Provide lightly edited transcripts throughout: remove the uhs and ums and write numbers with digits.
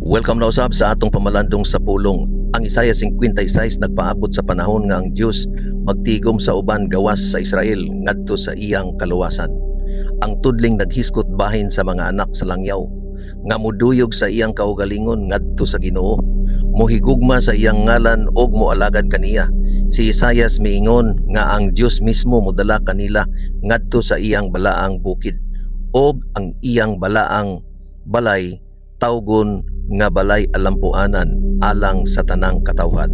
Welcome na usab sa atong pamalandong sa pulong. Ang Isaiah 56 nagpaabot sa panahon nga ang Dios magtigom sa uban gawas sa Israel ngadto sa iyang kaluwasan. Ang tudling naghiskot bahin sa mga anak sa langyaw nga muduyog sa iyang kaugalingon ngadto sa Ginoo. Mohigugma sa iyang ngalan og moalagad kaniya. Si Isaias miingon nga ang Dios mismo modala kanila ngadto sa iyang balaang bukid og ang iyang balaang balay tawgon nga balay alampuanan alang sa tanang katawhan.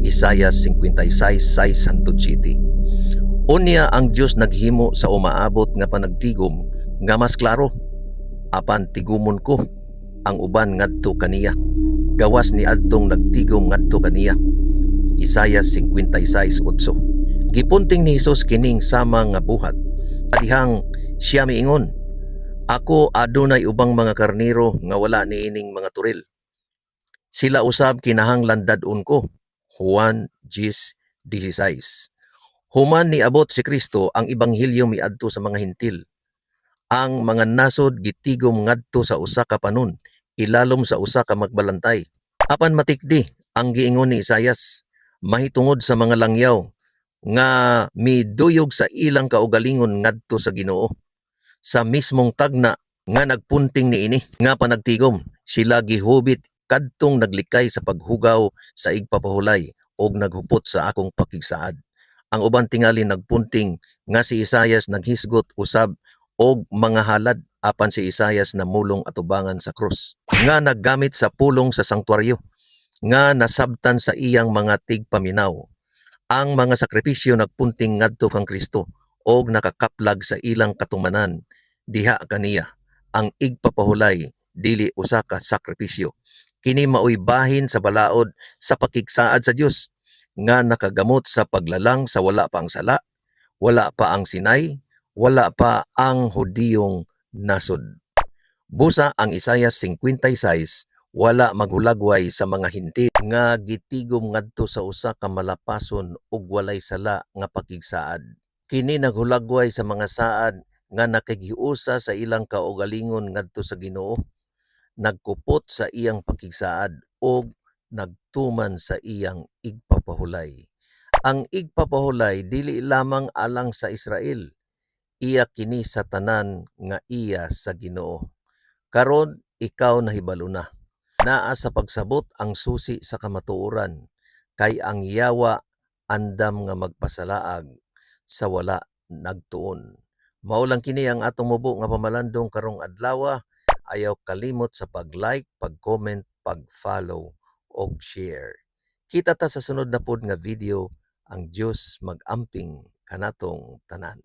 Isaiah 56:6-7. Unya ang Dios naghimo sa umaabot nga panagtigom nga mas klaro, apan tigumon ko ang uban ngadto kaniya. Gawas ni adtong nagtigom ngadto kaniya. Isaiah 56:8. Gipunting ni Hesus kining sama nga buhat. Padihang siya miingon, ako adunay ubang mga karniro nga wala niining mga turil. Sila usab kinahanglan dadun ko. Juan 10:16. Human niabot si Kristo ang ebanghelyo miadto sa mga Hentil. Ang mga nasod gitigom ngadto sa usa ka panon, ilalom sa usa ka magbalantay. Apan matikdi ang giingon ni Isaias mahitungod sa mga langyaw nga miduyog sa ilang kaugalingon ngadto sa Ginoo. Sa mismong tagna nga nagpunting niini nga panagtigom, sila gihubit kadtong naglikay sa paghugaw sa igpapahulay og naghupot sa akong pakigsaad. Ang uban tingali nagpunting nga si Isaias naghisgot usab og mga halad, apan si Isaias namulong atubangan sa krus nga naggamit sa pulong sa sanktuaryo nga nasabtan sa iyang mga tigpaminaw. Ang mga sakripisyo nagpunting ngadto kang Kristo og nakakaplag sa ilang katumanan. Diha kaniya ang igpapahulay dili usa ka sakripisyo. Kini maoy bahin sa balaod sa pakigsaad sa Dios nga nakagamot sa paglalang sa wala pa ang sala, wala pa ang Sinay, wala pa ang Hudiyong nasod. Busa ang Isaiah 56 wala maghulagway sa mga Hentil nga gitigom ngadto sa usa ka malapason ug walay sala nga pakigsaad. Kini naghulagway sa mga saad nga nakigiusa sa ilang kaugalingon ngadto sa Ginoo, nagkupot sa iyang pakigsaad ug nagtuman sa iyang igpapahulay. Ang igpapahulay dili lamang alang sa Israel, iya kini sa tanan nga iya sa Ginoo. Karon ikaw nahibalo na. Naa sa pagsabot ang susi sa kamatuoran, kay ang yawa andam nga magpasalaag sa wala nagtuon. Maulang kini ang atong mubo nga pamalandong karong adlaw. Ayaw kalimot sa pag-like, pag-comment, pag-follow og share. Kita ta sa sunod na pod nga video. Ang Dios mag-amping kanatong tanan.